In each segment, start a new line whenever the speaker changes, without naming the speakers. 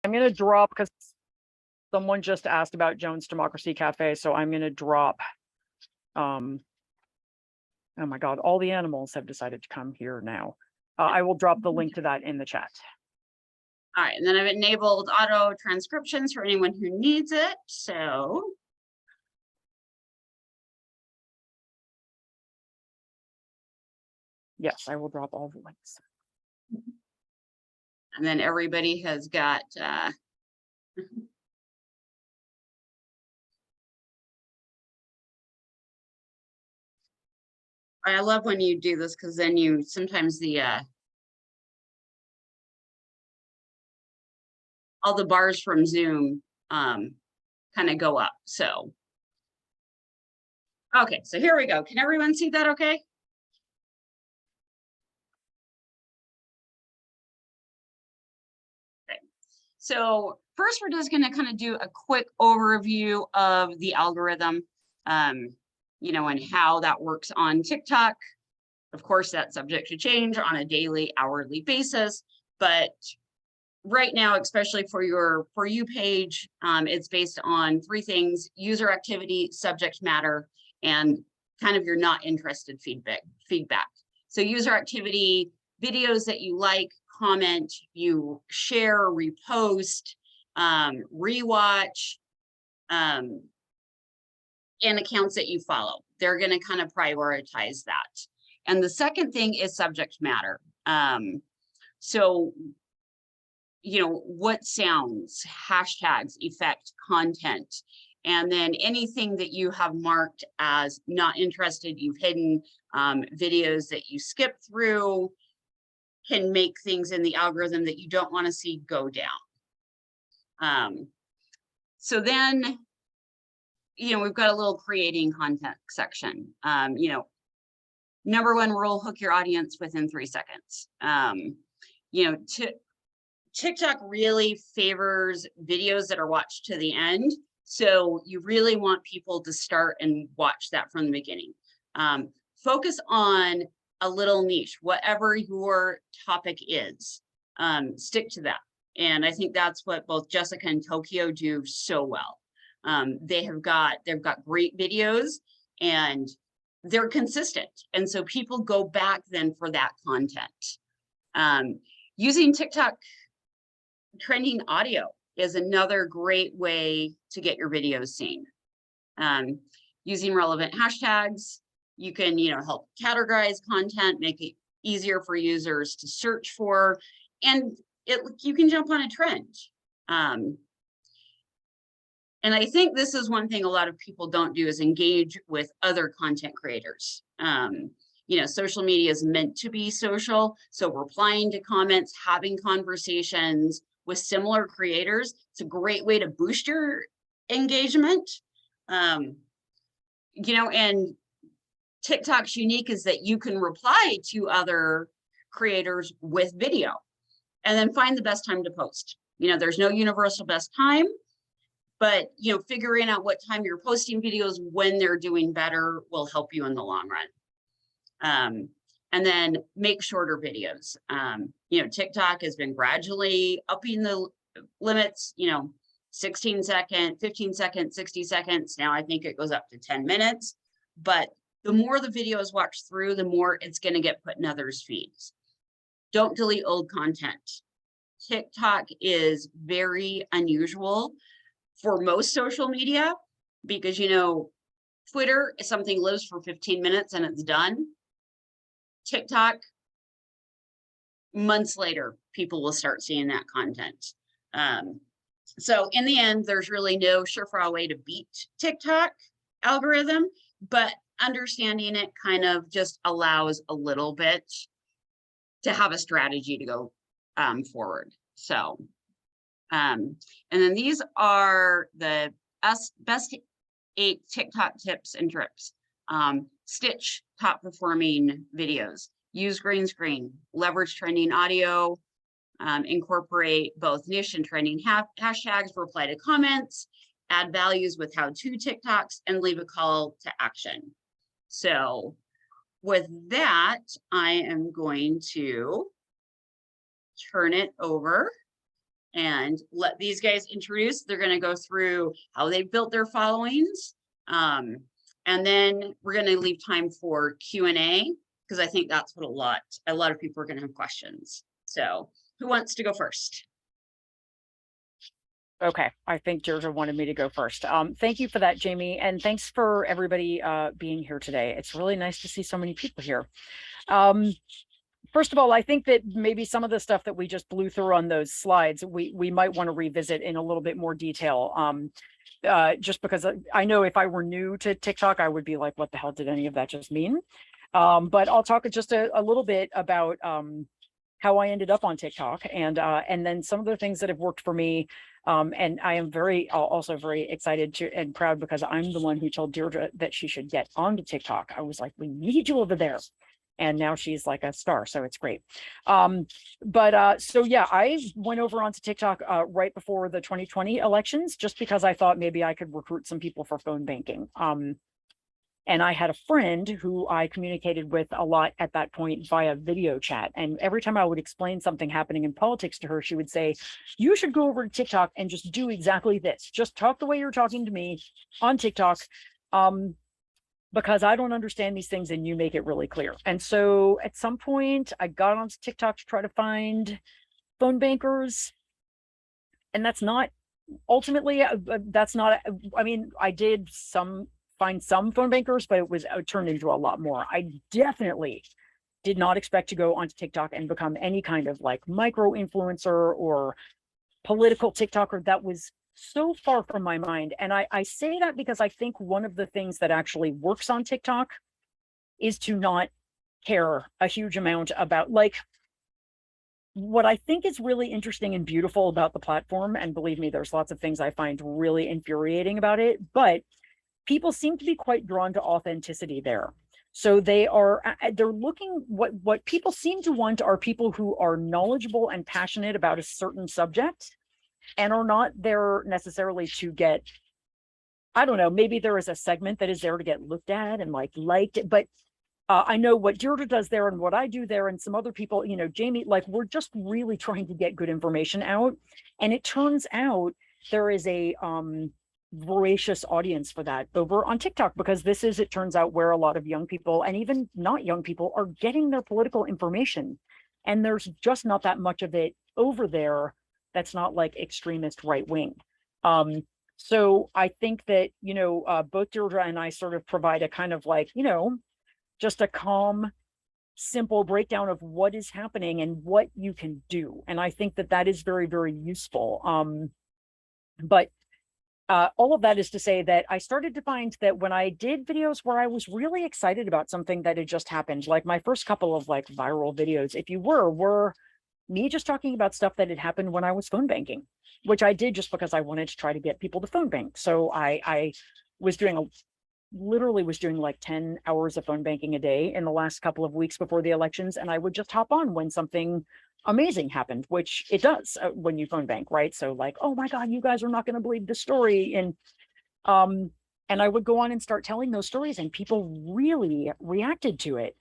I'm going to drop, because someone just asked about Jones Democracy Cafe, so I'm going to drop, oh my God, all the animals have decided to come here now. I will drop the link to that in the chat.
All right, and then I've enabled auto transcriptions for anyone who needs it. So
yes, I will drop all the links.
And then everybody has got I love when you do this, because then you sometimes the all the bars from Zoom kind of go up. So okay, so here we go. Can everyone see that okay? Okay. So first, we're just going to kind of do a quick overview of the algorithm, you know, and how that works on TikTok. Of course, that's subject to change on a daily, hourly basis, but right now, especially for your For You page, it's based on three things: user activity, subject matter, and kind of your not interested feedback. So user activity, videos that you like, comment, you share, repost, rewatch, and accounts that you follow. They're going to kind of prioritize that. And the second thing is subject matter. So, you know, what sounds, hashtags, effect, content, and then anything that you have marked as not interested, you've hidden, videos that you skip through can make things in the algorithm that you don't want to see go down. So then, you know, we've got a little creating content section. You know, number one rule, hook your audience within 3 seconds. You know, TikTok really favors videos that are watched to the end. So you really want people to start and watch that from the beginning. Focus on a little niche, whatever your topic is, stick to that. And I think that's what both Jessica and Tokyo do so well. They've got great videos and they're consistent. And so people go back then for that content. Using TikTok trending audio is another great way to get your videos seen. Using relevant hashtags, you can, you know, help categorize content, make it easier for users to search for, and you can jump on a trend. And I think this is one thing a lot of people don't do, is engage with other content creators. You know, social media is meant to be social. So replying to comments, having conversations with similar creators, it's a great way to boost your engagement. You know, and TikTok's unique is that you can reply to other creators with video and then find the best time to post. You know, there's no universal best time, but, you know, figuring out what time you're posting videos when they're doing better will help you in the long run. And then make shorter videos. You know, TikTok has been gradually upping the limits, you know, 16 second, 15 seconds, 60 seconds. Now I think it goes up to 10 minutes, but the more the video is watched through, the more it's going to get put in others' feeds. Don't delete old content. TikTok is very unusual for most social media because, you know, Twitter is something lives for 15 minutes and it's done. TikTok, months later, people will start seeing that content. So in the end, there's really no surefire way to beat TikTok algorithm, but understanding it kind of just allows a little bit to have a strategy to go forward. So, and then these are the best 8 TikTok tips and trips. Stitch top performing videos, use green screen, leverage trending audio, incorporate both niche and trending hashtags, reply to comments, add values with how-to TikToks, and leave a call to action. So with that, I am going to turn it over and let these guys introduce. They're going to go through how they've built their followings. And then we're going to leave time for Q&A, because I think that's what a lot of people are going to have questions. So who wants to go first?
Okay, I think Georgia wanted me to go first. Thank you for that, Jamie, and thanks for everybody being here today. It's really nice to see so many people here. First of all, I think that maybe some of the stuff that we just blew through on those slides, we might want to revisit in a little bit more detail. Just because I know if I were new to TikTok, I would be like, what the hell did any of that just mean? But I'll talk just a little bit about how I ended up on TikTok and then some of the things that have worked for me. And I am also very excited and proud because I'm the one who told Deirdre that she should get onto TikTok. I was like, we need you over there. And now she's like a star, so it's great. So yeah, I went over onto TikTok right before the 2020 elections, just because I thought maybe I could recruit some people for phone banking. And I had a friend who I communicated with a lot at that point via video chat. And every time I would explain something happening in politics to her, she would say, you should go over to TikTok and just do exactly this. Just talk the way you're talking to me on TikTok. Because I don't understand these things and you make it really clear. And so at some point I got onto TikTok to try to find phone bankers. And that's not ultimately, I mean, I did find some phone bankers, but it turned into a lot more. I definitely did not expect to go onto TikTok and become any kind of like micro influencer or political TikToker. That was so far from my mind. And I say that because I think one of the things that actually works on TikTok is to not care a huge amount about, like, what I think is really interesting and beautiful about the platform, and believe me, there's lots of things I find really infuriating about it, but people seem to be quite drawn to authenticity there. So they're looking, what people seem to want are people who are knowledgeable and passionate about a certain subject, and are not there necessarily to get, I don't know, maybe there is a segment that is there to get looked at and liked, but I know what Deirdre does there and what I do there and some other people, you know, Jamie, like, we're just really trying to get good information out. And it turns out there is a voracious audience for that over on TikTok, because this is, it turns out, where a lot of young people and even not young people are getting their political information. And there's just not that much of it over there that's not like extremist right wing. So I think that, you know, both Deirdre and I sort of provide a kind of like, you know, just a calm, simple breakdown of what is happening and what you can do. And I think that that is very, very useful. But all of that is to say that I started to find that when I did videos where I was really excited about something that had just happened, like my first couple of like viral videos, if you were me just talking about stuff that had happened when I was phone banking, which I did just because I wanted to try to get people to phone bank. So I was literally was doing like 10 hours of phone banking a day in the last couple of weeks before the elections. And I would just hop on when something amazing happened, which it does when you phone bank, right? So like, oh my God, you guys are not going to believe the story. And I would go on and start telling those stories, and people really reacted to it.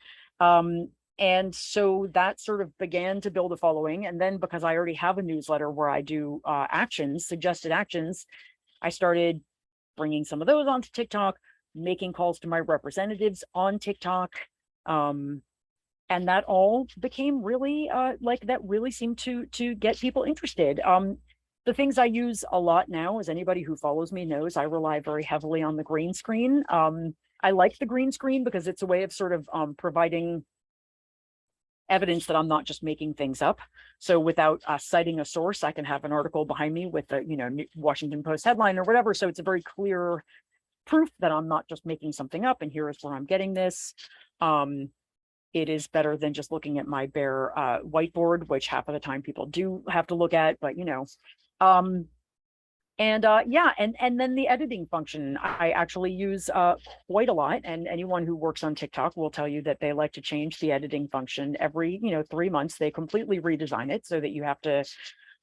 And so that sort of began to build a following. And then because I already have a newsletter where I do suggested actions, I started bringing some of those onto TikTok, making calls to my representatives on TikTok. And that all became really like, that really seemed to get people interested. The things I use a lot now, as anybody who follows me knows, I rely very heavily on the green screen. I like the green screen because it's a way of sort of providing evidence that I'm not just making things up. So without citing a source, I can have an article behind me with a, you know, Washington Post headline or whatever. So it's a very clear proof that I'm not just making something up, and here is where I'm getting this. It is better than just looking at my bare whiteboard, which half of the time people do have to look at, but you know. Yeah, and then the editing function I actually use quite a lot, and anyone who works on TikTok will tell you that they like to change the editing function every, you know, 3 months. They completely redesign it so that you have to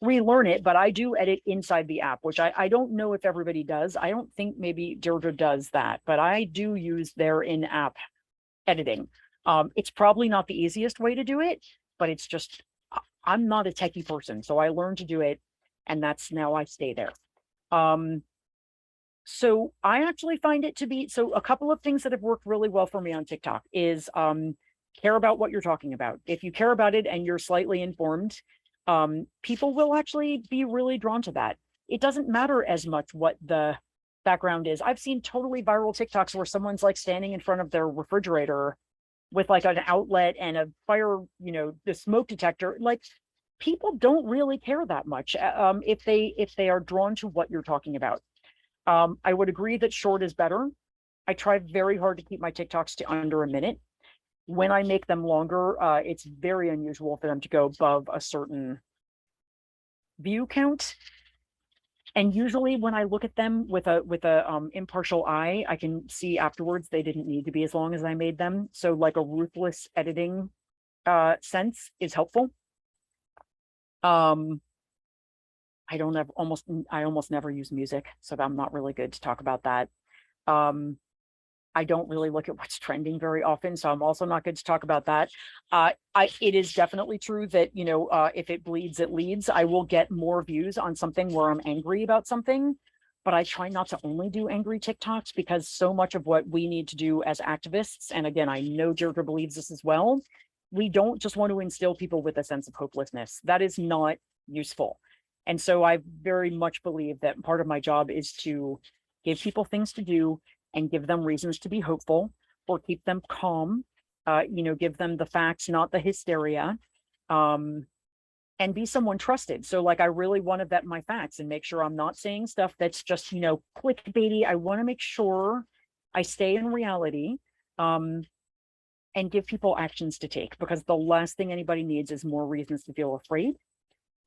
relearn it, but I do edit inside the app, which I don't know if everybody does. I don't think maybe Deirdre does that, but I do use their in-app editing. It's probably not the easiest way to do it, but it's just, I'm not a techie person, so I learned to do it. and that's now I stay there. So I actually find it to be, so a couple of things that have worked really well for me on TikTok is care about what you're talking about. If you care about it and you're slightly informed, people will actually be really drawn to that. It doesn't matter as much what the background is. I've seen totally viral TikToks where someone's like standing in front of their refrigerator with like an outlet and a fire, you know, the smoke detector. Like, people don't really care that much if they are drawn to what you're talking about. I would agree that short is better. I try very hard to keep my TikToks to under a minute. When I make them longer, it's very unusual for them to go above a certain view count. And usually when I look at them with a impartial eye, I can see afterwards they didn't need to be as long as I made them. So like a ruthless editing sense is helpful. I almost never use music, so I'm not really good to talk about that. I don't really look at what's trending very often, so I'm also not good to talk about that. It is definitely true that, you know, if it bleeds, it leads. I will get more views on something where I'm angry about something, but I try not to only do angry TikToks, because so much of what we need to do as activists, and again, I know Deirdre believes this as well, we don't just want to instill people with a sense of hopelessness. That is not useful. And so I very much believe that part of my job is to give people things to do and give them reasons to be hopeful, or keep them calm, you know, give them the facts, not the hysteria, and be someone trusted. So like, I really want to vet my facts and make sure I'm not saying stuff that's just, you know, clickbaity. I want to make sure I stay in reality, and give people actions to take, because the last thing anybody needs is more reasons to feel afraid.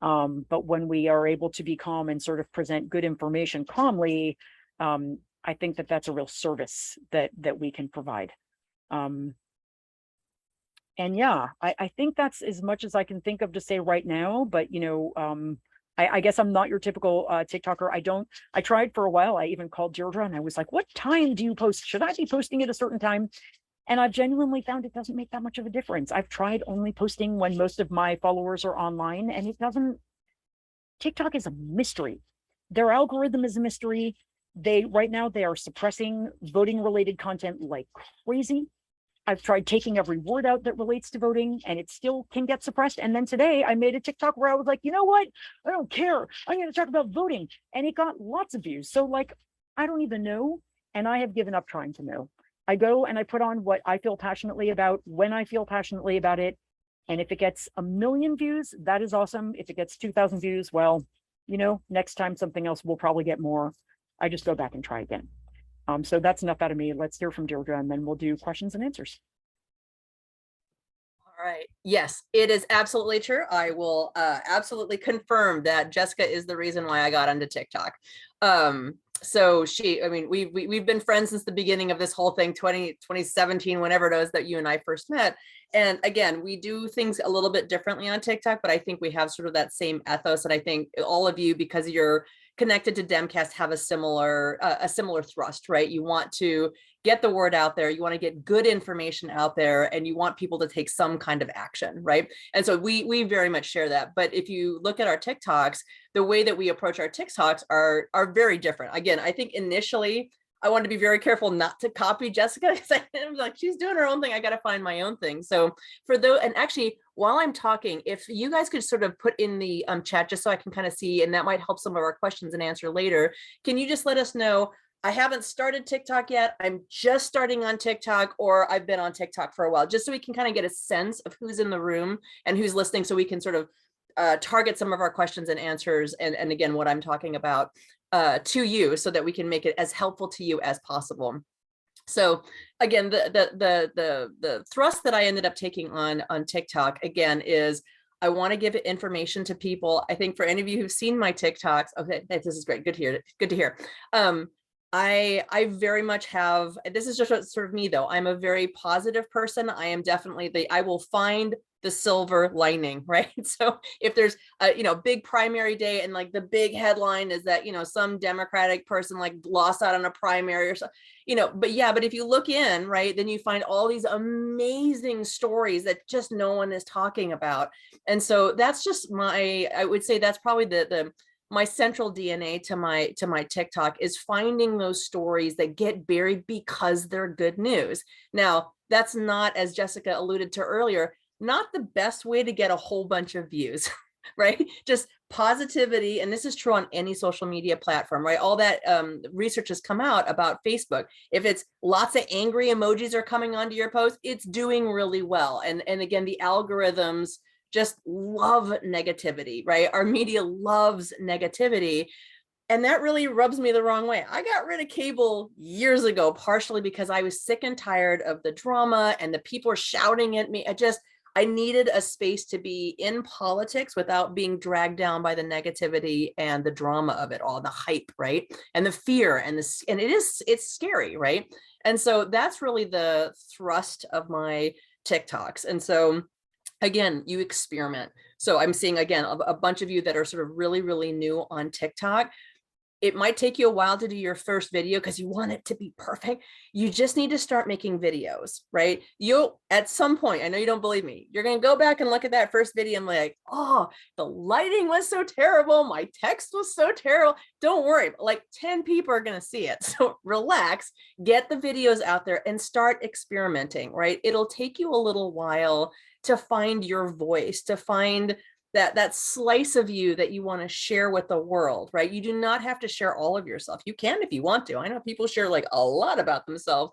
But when we are able to be calm and sort of present good information calmly, I think that that's a real service that we can provide. And yeah, I think that's as much as I can think of to say right now. But you know, I guess I'm not your typical TikToker. I tried for a while. I even called Deirdre and I was like, what time do you post? Should I be posting at a certain time? And I've genuinely found it doesn't make that much of a difference. I've tried only posting when most of my followers are online, and it doesn't. TikTok is a mystery. Their algorithm is a mystery. Right now they are suppressing voting related content like crazy. I've tried taking every word out that relates to voting, and it still can get suppressed. And then today I made a TikTok where I was like, you know what? I don't care. I'm going to talk about voting. And it got lots of views. So like, I don't even know. And I have given up trying to know. I go and I put on what I feel passionately about when I feel passionately about it. And if it gets 1 million views, that is awesome. If it gets 2,000 views, well, you know, next time something else will probably get more. I just go back and try again. So that's enough out of me. Let's hear from Deirdre, and then we'll do questions and answers.
All right. Yes, it is absolutely true. I will absolutely confirm that Jessica is the reason why I got onto TikTok. So I mean, we've been friends since the beginning of this whole thing, 2017, whenever it was that you and I first met. And again, we do things a little bit differently on TikTok, but I think we have sort of that same ethos. And I think all of you, because you're connected to Demcast, have a similar thrust, right? You want to get the word out there, you want to get good information out there, and you want people to take some kind of action, right? And so we very much share that. But if you look at our TikToks, the way that we approach our TikToks are very different. Again, I think initially I wanted to be very careful not to copy Jessica, because I'm like, she's doing her own thing, I got to find my own thing. So for those, and actually while I'm talking, if you guys could sort of put in the chat, just so I can kind of see, and that might help some of our questions and answer later, can you just let us know, I haven't started TikTok yet, I'm just starting on TikTok, or I've been on TikTok for a while, just so we can kind of get a sense of who's in the room and who's listening, so we can sort of target some of our questions and answers, and again, what I'm talking about to you, so that we can make it as helpful to you as possible. So again, the thrust that I ended up taking on TikTok, again, is I want to give information to people. I think for any of you who've seen my TikToks, okay, this is great, good to hear. Good to hear. I very much have, this is just sort of me though, I'm a very positive person. I am definitely I will find the silver lining, right? So if there's a, you know, big primary day, and like the big headline is that, you know, some Democratic person like lost out on a primary or something, you know, but yeah, but if you look in, right, then you find all these amazing stories that just no one is talking about. And so that's just I would say that's probably the my central DNA to my TikTok is finding those stories that get buried because they're good news. Now, that's not, as Jessica alluded to earlier, not the best way to get a whole bunch of views, right? Just positivity, and this is true on any social media platform, right? All that research has come out about Facebook. If it's lots of angry emojis are coming onto your post, it's doing really well. And again, the algorithms just love negativity, right? Our media loves negativity. And that really rubs me the wrong way. I got rid of cable years ago, partially because I was sick and tired of the drama and the people shouting at me. I needed a space to be in politics without being dragged down by the negativity and the drama of it all, the hype, right? And the fear and it's scary, right? And so that's really the thrust of my TikToks. And so again, you experiment. So I'm seeing, again, a bunch of you that are sort of really, really new on TikTok. It might take you a while to do your first video because you want it to be perfect. You just need to start making videos, right? You'll, at some point, I know you don't believe me, you're going to go back and look at that first video and like, oh, the lighting was so terrible. My text was so terrible. Don't worry, like 10 people are going to see it. So relax, get the videos out there and start experimenting, right? It'll take you a little while to find your voice, to find that slice of you that you want to share with the world, right? You do not have to share all of yourself. You can if you want to. I know people share like a lot about themselves.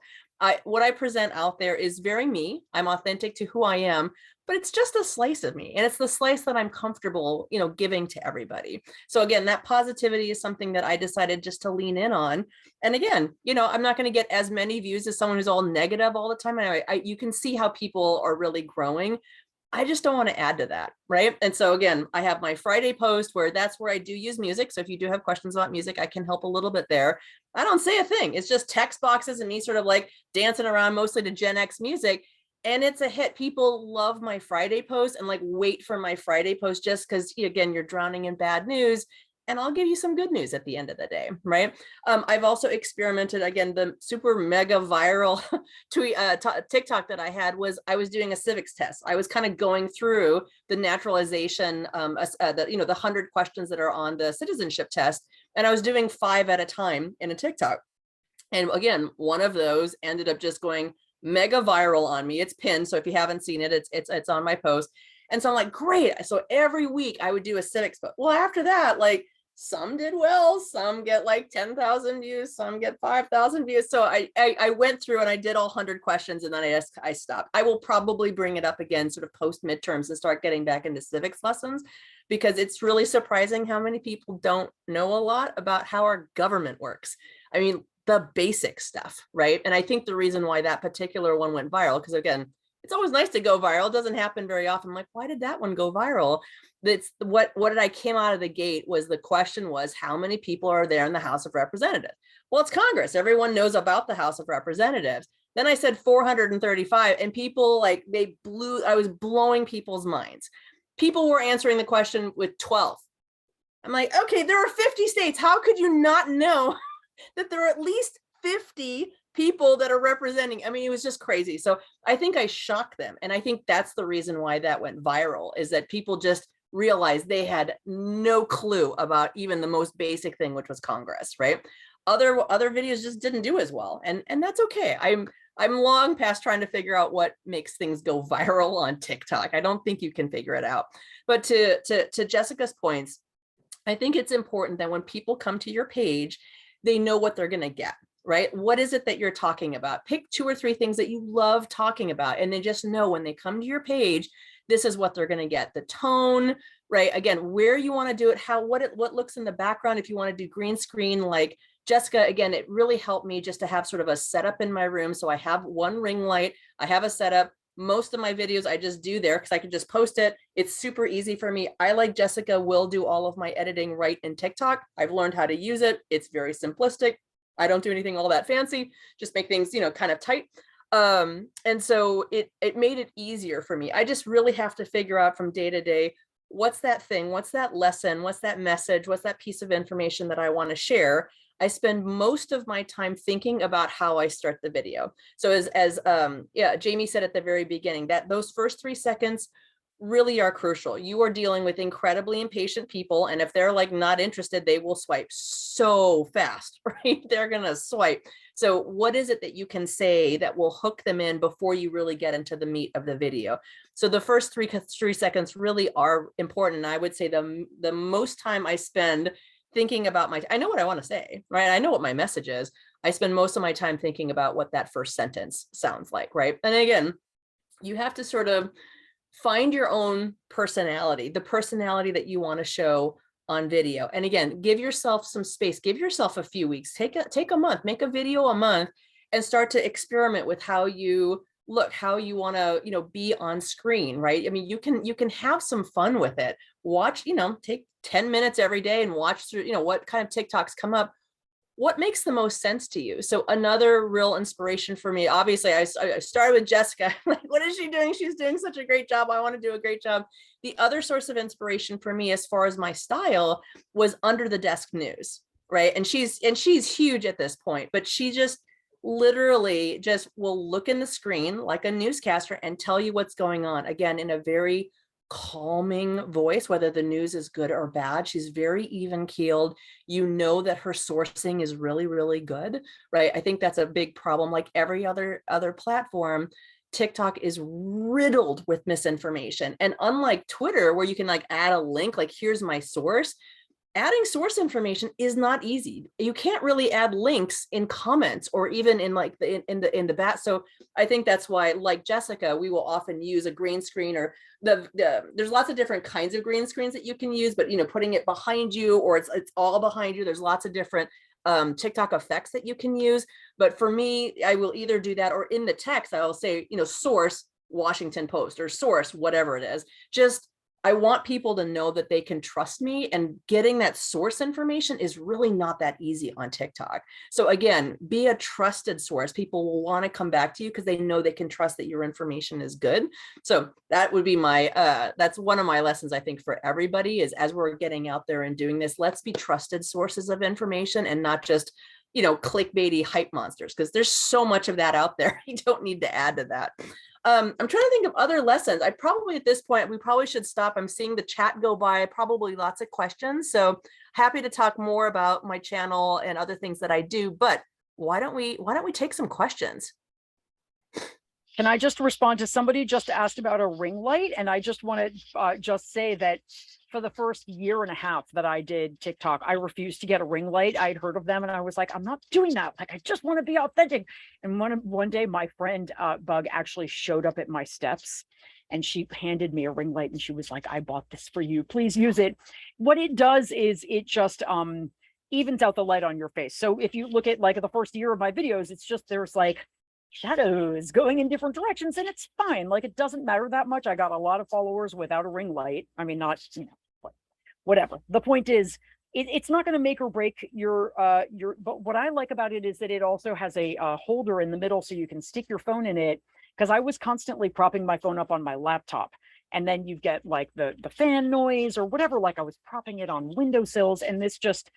What I present out there is very me. I'm authentic to who I am, but it's just a slice of me. And it's the slice that I'm comfortable, giving to everybody. So again, that positivity is something that I decided just to lean in on. And again, I'm not going to get as many views as someone who's all negative all the time. You can see how people are really growing. I just don't want to add to that, right? And so again, I have my Friday post where that's where I do use music. So if you do have questions about music, I can help a little bit there. I don't say a thing. It's just text boxes and me sort of like dancing around mostly to Gen X music. And it's a hit. People love my Friday post and like wait for my Friday post just because, again, you're drowning in bad news. And I'll give you some good news at the end of the day, right? I've also experimented, again, the super mega viral TikTok that I had was I was doing a civics test. I was kind of going through the naturalization, the 100 questions that are on the citizenship test. And I was doing 5 at a time in a TikTok. And again, one of those ended up just going mega viral on me. It's pinned. So if you haven't seen it, it's on my post. And so I'm like, great. So every week I would do a civics, but well, after that, like, some did well, some get like 10,000 views, some get 5,000 views. So I went through and I did all 100 questions and then I stopped. I will probably bring it up again sort of post midterms and start getting back into civics lessons because it's really surprising how many people don't know a lot about how our government works. I mean, the basic stuff, right? And I think the reason why that particular one went viral, because again, it's always nice to go viral. It doesn't happen very often. I'm like, why did that one go viral? That's what did I came out of the gate was the question was how many people are there in the House of Representatives? Well, it's Congress. Everyone knows about the House of Representatives. Then I said 435 and people like I was blowing people's minds. People were answering the question with 12. I'm like, okay, there are 50 states. How could you not know that there are at least 50 people that are representing? I mean, it was just crazy. So I think I shocked them. And I think that's the reason why that went viral is that people just realized they had no clue about even the most basic thing, which was Congress, right? Other videos just didn't do as well. And that's okay. I'm long past trying to figure out what makes things go viral on TikTok. I don't think you can figure it out. But to Jessica's points, I think it's important that when people come to your page, they know what they're going to get. Right? What is it that you're talking about? Pick 2 or 3 things that you love talking about. And they just know when they come to your page, this is what they're going to get. The tone, right? Again, where you want to do it, what looks in the background. If you want to do green screen, like Jessica, again, it really helped me just to have sort of a setup in my room. So I have one ring light. I have a setup. Most of my videos I just do there because I can just post it. It's super easy for me. I, like Jessica, will do all of my editing right in TikTok. I've learned how to use it. It's very simplistic. I don't do anything all that fancy, just make things, kind of tight. And so it made it easier for me. I just really have to figure out from day to day, what's that thing? What's that lesson? What's that message? What's that piece of information that I want to share? I spend most of my time thinking about how I start the video. So as Jamie said at the very beginning, that those first 3 seconds, really are crucial. You are dealing with incredibly impatient people, and if they're like not interested, they will swipe so fast, right? They're gonna swipe. So what is it that you can say that will hook them in before you really get into the meat of the video? So the first three seconds really are important. And I would say the most time I spend thinking about I know what I want to say, right? I know what my message is. I spend most of my time thinking about what that first sentence sounds like, right? And again, you have to sort of find your own personality, the personality that you want to show on video. And again, give yourself some space, give yourself a few weeks, take a month, make a video a month, and start to experiment with how you look, how you want to, be on screen, right? I mean, you can have some fun with it. Watch, take 10 minutes every day and watch through, what kind of TikToks come up. What makes the most sense to you? So another real inspiration for me, obviously I started with Jessica. Like, what is she doing? She's doing such a great job. I want to do a great job. The other source of inspiration for me, as far as my style, was Under the Desk News, right? And she's huge at this point, but she just literally just will look in the screen like a newscaster and tell you what's going on, again, in a very calming voice, whether the news is good or bad. She's very even keeled. You know that her sourcing is really, really good, right? I think that's a big problem. Like every other platform, TikTok is riddled with misinformation. And unlike Twitter, where you can like add a link, like here's my source, adding source information is not easy. You can't really add links in comments or even in like in the bat. So I think that's why, like Jessica, we will often use a green screen, or there's lots of different kinds of green screens that you can use, but putting it behind you, or it's all behind you. There's lots of different TikTok effects that you can use. But for me, I will either do that, or in the text, I will say, source Washington Post or source whatever it is. Just I want people to know that they can trust me, and getting that source information is really not that easy on TikTok. So again, be a trusted source. People will want to come back to you because they know they can trust that your information is good. So that would be that's one of my lessons, I think, for everybody, is as we're getting out there and doing this, let's be trusted sources of information and not just, clickbaity hype monsters, because there's so much of that out there. You don't need to add to that. I'm trying to think of other lessons. At this point, we probably should stop. I'm seeing the chat go by, probably lots of questions. So happy to talk more about my channel and other things that I do, but why don't we take some questions?
Can I just respond to somebody just asked about a ring light? And I just want to just say that for the first year and a half that I did TikTok, I refused to get a ring light. I'd heard of them and I was like, I'm not doing that. Like, I just want to be authentic. And one day my friend Bug actually showed up at my steps and she handed me a ring light and she was like, I bought this for you. Please use it. What it does is it just evens out the light on your face. So if you look at like the first year of my videos, it's just there's like shadows going in different directions and it's fine. Like, it doesn't matter that much. I got a lot of followers without a ring light. I mean, not, whatever. The point is, it's not going to make or break your, but what I like about it is that it also has a holder in the middle so you can stick your phone in it. Because I was constantly propping my phone up on my laptop. And then you get like the fan noise or whatever, like I was propping it on windowsills. And this just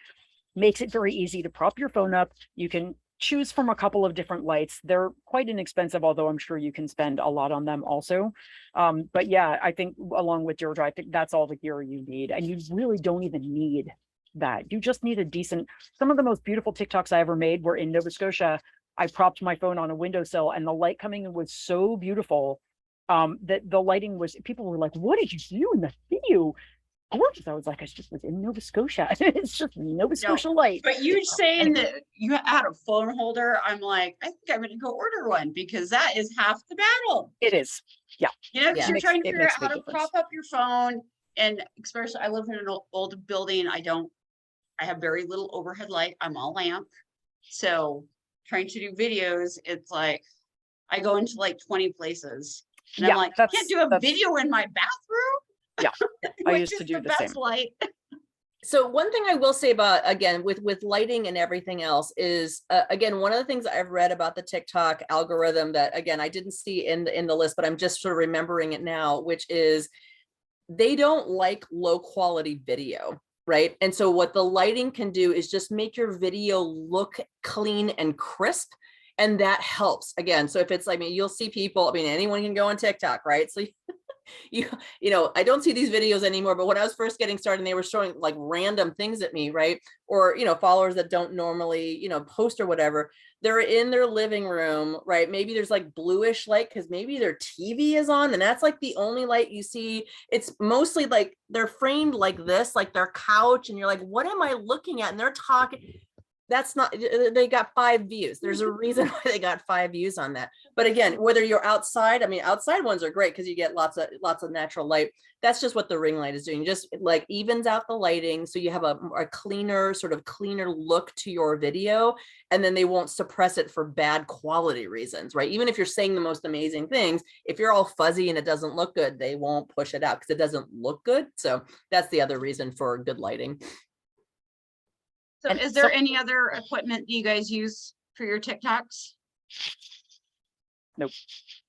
makes it very easy to prop your phone up. You can choose from a couple of different lights. They're quite inexpensive, although I'm sure you can spend a lot on them also. But yeah, I think along with Deirdre, I think that's all the gear you need. And you really don't even need that. You just need a decent, some of the most beautiful TikToks I ever made were in Nova Scotia. I propped my phone on a windowsill and the light coming in was so beautiful that the lighting was, people were like, what did you do in the video? Gorgeous. I was like, I just was in Nova Scotia. It's just Nova Scotia light.
But you saying that you had a phone holder, I'm like, I think I'm going to go order one because that is half the battle.
It is. Yeah.
You're trying to figure out
makes a
how
big
to
difference.
prop up your phone. And especially, I live in an old building. I have very little overhead light. I'm all lamp. So trying to do videos, it's like, I go into like 20 places. And
Yeah,
I'm like, I can't do a video in my bathroom.
Yeah, I
Which
used to
is
do the same.
best light.
So one thing I will say about, again, with lighting and everything else is, again, one of the things I've read about the TikTok algorithm that, again, I didn't see in the list, but I'm just sort of remembering it now, which is they don't like low quality video, right? And so what the lighting can do is just make your video look clean and crisp. And that helps again. So if it's, I mean, you'll see people, I mean, anyone can go on TikTok, right? So you know, I don't see these videos anymore, but when I was first getting started, they were showing like random things at me, right? Or, you know, followers that don't normally, you know, post or whatever, they're in their living room, right? Maybe there's like bluish light because maybe their TV is on and that's like the only light you see. It's mostly like they're framed like this, like their couch, and you're like, what am I looking at? And they're talking. That's not, they got 5 views. There's a reason why they got 5 views on that. But again, whether you're outside, I mean, outside ones are great because you get lots of natural light. That's just what the ring light is doing. Just like evens out the lighting. So you have a cleaner, sort of cleaner look to your video, and then they won't suppress it for bad quality reasons, right? Even if you're saying the most amazing things, if you're all fuzzy and it doesn't look good, they won't push it out because it doesn't look good. So that's the other reason for good lighting.
So
And
is there
so-
any other equipment you guys use for your TikToks?
Nope.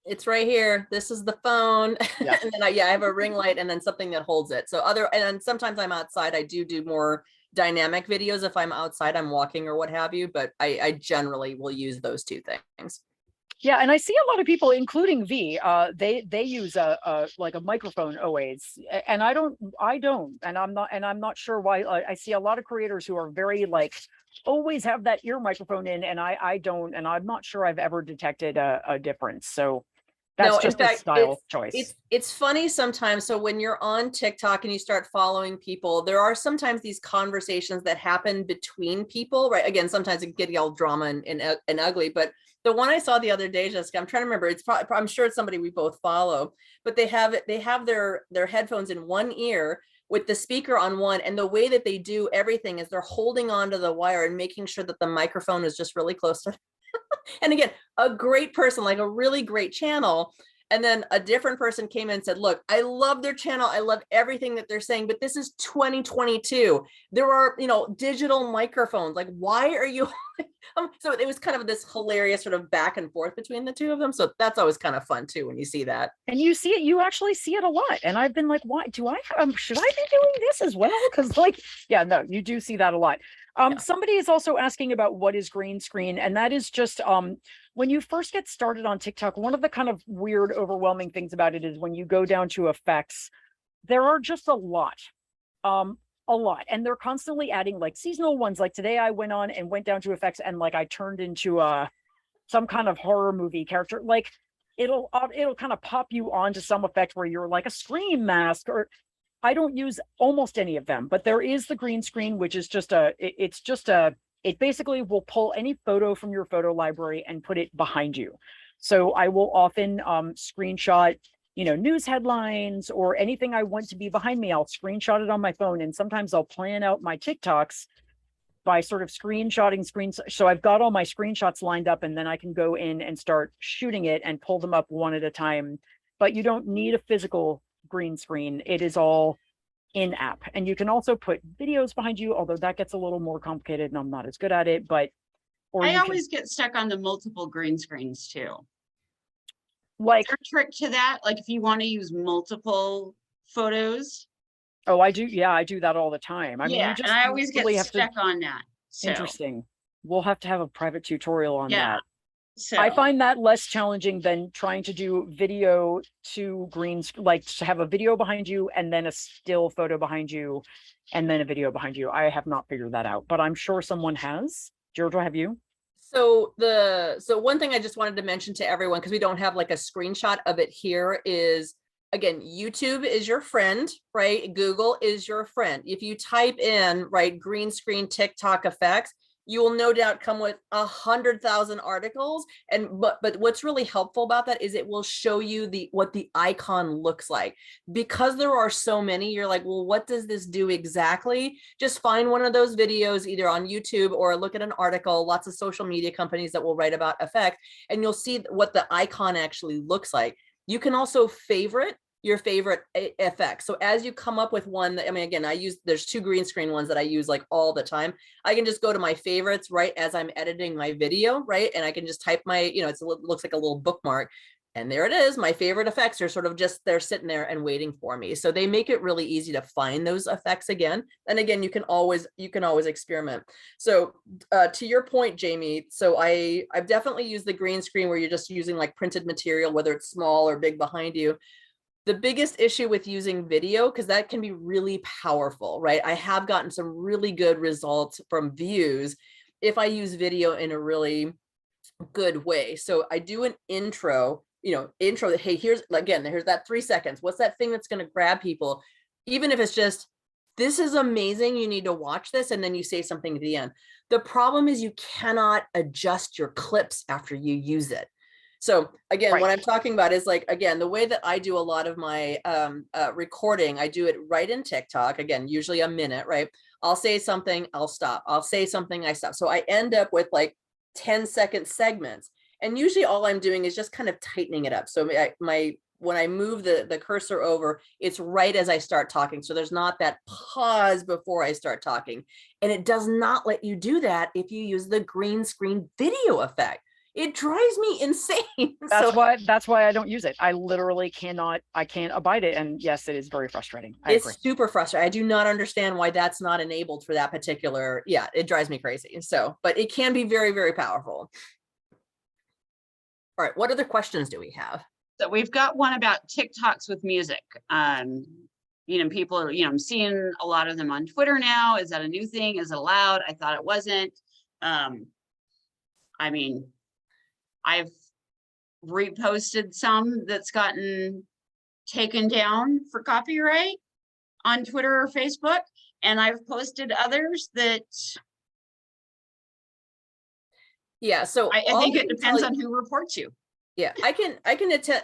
It's right here. This is the phone.
Yeah.
And then I have a ring light and then something that holds it. So and then sometimes I'm outside. I do more dynamic videos. If I'm outside, I'm walking or what have you, but I generally will use those 2 things.
Yeah, and I see a lot of people, including V, they use a like a microphone always, and I don't, and I'm not sure why. I see a lot of creators who are very like always have that ear microphone in, and I don't, and I'm not sure I've ever detected a difference. So that's
No, in
just a
fact,
style choice.
It's funny sometimes. So when you're on TikTok and you start following people, there are sometimes these conversations that happen between people, right? Again, sometimes it can get all drama and ugly, but the one I saw the other day, Jessica, I'm trying to remember, it's probably, I'm sure it's somebody we both follow, but they have their headphones in one ear with the speaker on one. And the way that they do everything is they're holding onto the wire and making sure that the microphone is just really close to and again, a great person, like a really great channel. And then a different person came in and said, look, I love their channel. I love everything that they're saying, but this is 2022. There are, you know, digital microphones. Like, why are you? So it was kind of this hilarious sort of back and forth between the 2 of them. So that's always kind of fun too, when you see that.
And you see it, you actually see it a lot. And I've been like, why do I, should I be doing this as well? Because like, yeah, no, you do see that a lot.
Yeah.
Somebody is also asking about what is green screen. And that is just, when you first get started on TikTok, one of the kind of weird, overwhelming things about it is when you go down to effects, there are just a lot. And they're constantly adding like seasonal ones. Like today I went on and went down to effects and like I turned into some kind of horror movie character. Like it'll kind of pop you onto some effect where you're like a Scream mask, or I don't use almost any of them, but there is the green screen, which is just it basically will pull any photo from your photo library and put it behind you. So I will often screenshot, you know, news headlines or anything I want to be behind me. I'll screenshot it on my phone, and sometimes I'll plan out my TikToks by sort of screenshotting screens. So I've got all my screenshots lined up, and then I can go in and start shooting it and pull them up one at a time. But you don't need a physical green screen. It is all in app. And you can also put videos behind you, although that gets a little more complicated and I'm not as good at it, but or
I
you can,
always get stuck on the multiple green screens too.
like,
Is there a trick to that? Like if you want to use multiple photos?
oh, I do. Yeah, I do that all the time. I mean,
Yeah,
you just
and I always get
really have to,
stuck on that. So,
interesting. We'll have to have a private tutorial on
yeah.
that.
So
I find that less challenging than trying to do video to green, like to have a video behind you and then a still photo behind you and then a video behind you. I have not figured that out, but I'm sure someone has. Deirdre, have you?
So one thing I just wanted to mention to everyone, because we don't have like a screenshot of it here, is again, YouTube is your friend, right? Google is your friend. If you type in, right, green screen TikTok effects, you will no doubt come with 100,000 articles. And but what's really helpful about that is it will show you what the icon looks like. Because there are so many, you're like, well, what does this do exactly? Just find one of those videos either on YouTube or look at an article. Lots of social media companies that will write about effects, and you'll see what the icon actually looks like. You can also favorite your favorite effects. So as you come up with one that, I mean, again, there's 2 green screen ones that I use like all the time. I can just go to my favorites right as I'm editing my video, right? And I can just type my, you know, it looks like a little bookmark. And there it is. My favorite effects are sort of just, they're sitting there and waiting for me. So they make it really easy to find those effects again. And again, you can always experiment. So to your point, Jamie, so I've definitely used the green screen where you're just using like printed material, whether it's small or big behind you. The biggest issue with using video, because that can be really powerful, right? I have gotten some really good results from views if I use video in a really good way. So I do an intro, intro that, hey, here's that 3 seconds. What's that thing that's going to grab people? Even if it's just, this is amazing, you need to watch this. And then you say something at the end. The problem is you cannot adjust your clips after you use it. So again,
Right.
what I'm talking about is like, again, the way that I do a lot of my recording, I do it right in TikTok, again, usually a minute, right? I'll say something, I'll stop. I'll say something, I stop. So I end up with like 10-second segments. And usually all I'm doing is just kind of tightening it up. So when I move the cursor over, it's right as I start talking. So there's not that pause before I start talking. And it does not let you do that if you use the green screen video effect. It drives me insane.
That's why I don't use it. I literally I can't abide it. And yes, it is very frustrating. I agree.
It's super frustrating. I do not understand why that's not enabled for that particular. Yeah, it drives me crazy. So, but it can be very, very powerful. All right, what other questions do we have?
So we've got one about TikToks with music. People are, I'm seeing a lot of them on Twitter now. Is that a new thing? Is it allowed? I thought it wasn't. I've reposted some that's gotten taken down for copyright on Twitter or Facebook, and I've posted others that.
Yeah, so
I think it depends on who reports you.
Yeah, I can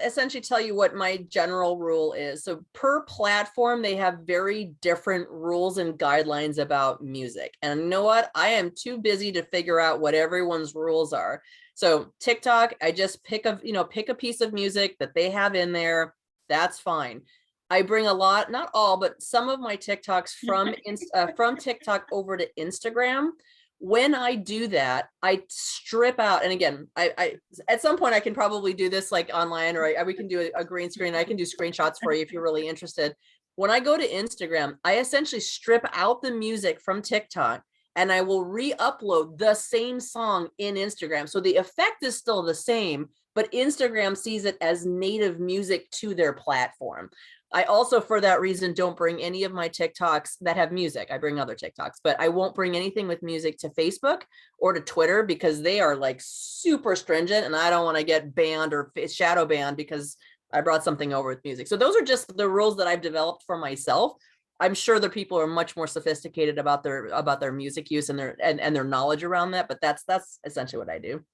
essentially tell you what my general rule is. So per platform, they have very different rules and guidelines about music. And you know what? I am too busy to figure out what everyone's rules are. So TikTok, I just pick a piece of music that they have in there. That's fine. I bring a lot, not all, but some of my TikToks from TikTok over to Instagram. When I do that, I strip out, and again, I at some point I can probably do this like online, or we can do a green screen. I can do screenshots for you if you're really interested. When I go to Instagram, I essentially strip out the music from TikTok and I will re-upload the same song in Instagram. So the effect is still the same, but Instagram sees it as native music to their platform. I also, for that reason, don't bring any of my TikToks that have music. I bring other TikToks, but I won't bring anything with music to Facebook or to Twitter because they are like super stringent and I don't want to get banned or shadow banned because I brought something over with music. So those are just the rules that I've developed for myself. I'm sure the people are much more sophisticated about their music use and their knowledge around that, but that's essentially what I do.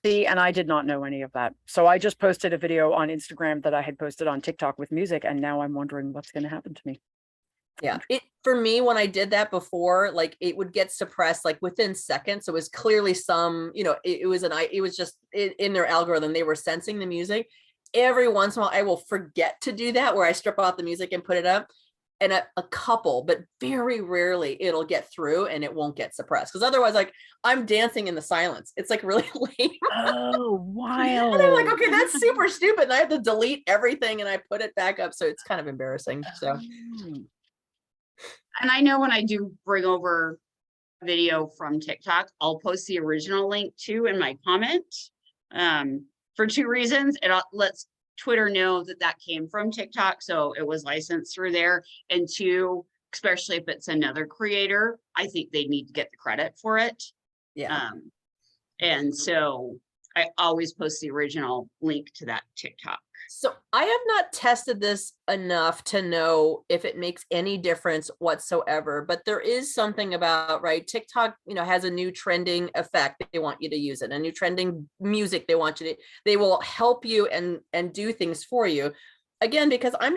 See, and I did not know any of that. So I just posted a video on Instagram that I had posted on TikTok with music, and now I'm wondering what's going to happen to me.
Yeah, for me, when I did that before, like it would get suppressed like within seconds. So it was clearly some, it was just in their algorithm, they were sensing the music. Every once in a while, I will forget to do that where I strip out the music and put it up. And a couple, but very rarely it'll get through and it won't get suppressed. Because otherwise, like I'm dancing in the silence. It's like really lame.
Oh, wild.
And I'm like, okay, that's super stupid. And I have to delete everything and I put it back up. So it's kind of embarrassing. So.
And I know when I do bring over a video from TikTok, I'll post the original link too in my comment for two reasons. It lets Twitter know that came from TikTok, so it was licensed through there. And two, especially if it's another creator, I think they need to get the credit for it.
Yeah.
And so I always post the original link to that TikTok.
So I have not tested this enough to know if it makes any difference whatsoever, but there is something about, right, TikTok, has a new trending effect. They want you to use it, a new trending music. They will help you and do things for you. Again, because I'm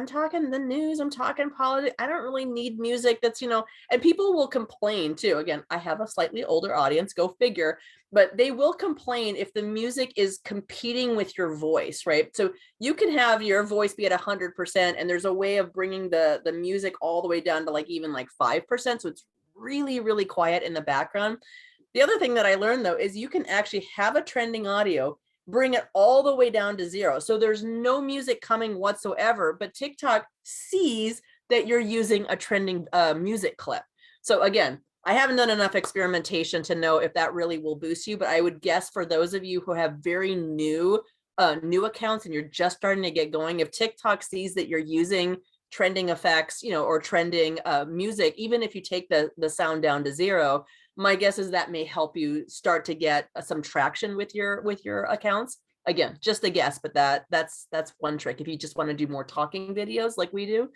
talking the news, I'm talking politics. I don't really need music that's, and people will complain too. Again, I have a slightly older audience, go figure, but they will complain if the music is competing with your voice, right? So you can have your voice be at 100% and there's a way of bringing the music all the way down to like even like 5%. So it's really, really quiet in the background. The other thing that I learned though, is you can actually have a trending audio bring it all the way down to 0. So there's no music coming whatsoever, but TikTok sees that you're using a trending music clip. So again, I haven't done enough experimentation to know if that really will boost you, but I would guess for those of you who have very new accounts and you're just starting to get going, if TikTok sees that you're using trending effects, or trending music, even if you take the sound down to 0, my guess is that may help you start to get some traction with your accounts. Again, just a guess, but that's one trick. If you just want to do more talking videos like we do,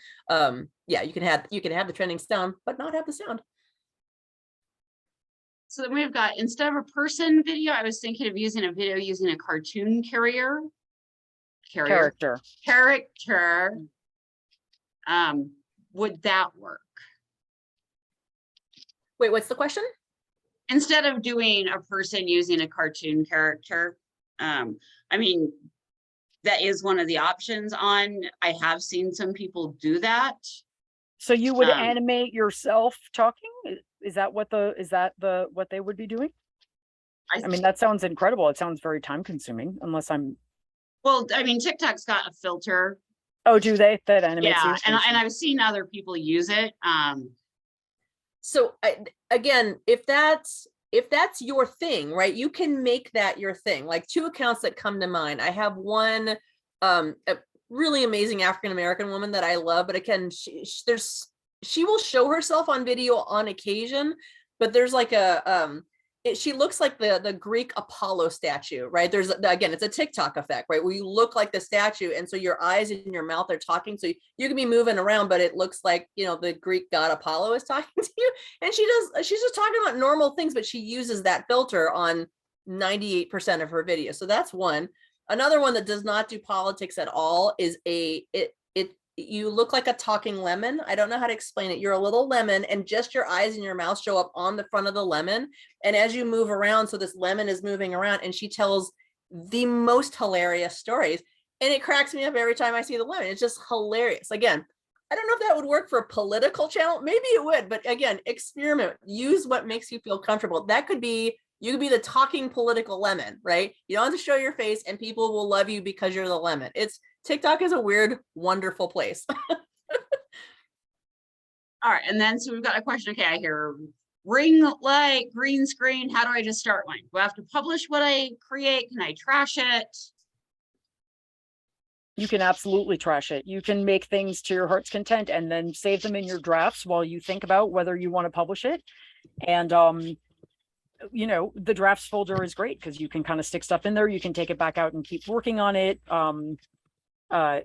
yeah, you can have the trending sound, but not have the sound.
So then we've got, instead of a person video, I was thinking of using a video using a cartoon character. Would that work?
Wait, what's the question?
Instead of doing a person using a cartoon character, I mean, that is one of the options on, I have seen some people do that.
So you would animate yourself talking? Is that what what they would be doing? I mean, that sounds incredible. It sounds very time consuming, unless I'm.
Well, I mean, TikTok's got a filter.
Oh, do they? That animates you?
Yeah, and I've seen other people use it.
So again, if that's your thing, right, you can make that your thing. Like 2 accounts that come to mind. I have one, a really amazing African-American woman that I love, but again, she will show herself on video on occasion, but there's like she looks like the Greek Apollo statue, right? There's, again, it's a TikTok effect, right? Where you look like the statue, and so your eyes and your mouth are talking, so you can be moving around, but it looks like, the Greek god Apollo is talking to you. And she's just talking about normal things, but she uses that filter on 98% of her videos. So that's one. Another one that does not do politics at all is you look like a talking lemon. I don't know how to explain it. You're a little lemon, and just your eyes and your mouth show up on the front of the lemon. And as you move around, so this lemon is moving around, and she tells the most hilarious stories. And it cracks me up every time I see the lemon. It's just hilarious. Again, I don't know if that would work for a political channel. Maybe it would, but again, experiment. Use what makes you feel comfortable. That could be, you could be the talking political lemon, right? You don't have to show your face, and people will love you because you're the lemon. TikTok is a weird, wonderful place.
All right, and then so we've got a question. Okay, I hear ring light, green screen. How do I just start one? Do I have to publish what I create? Can I trash it?
You can absolutely trash it. You can make things to your heart's content and then save them in your drafts while you think about whether you want to publish it. And the drafts folder is great because you can kind of stick stuff in there. You can take it back out and keep working on it.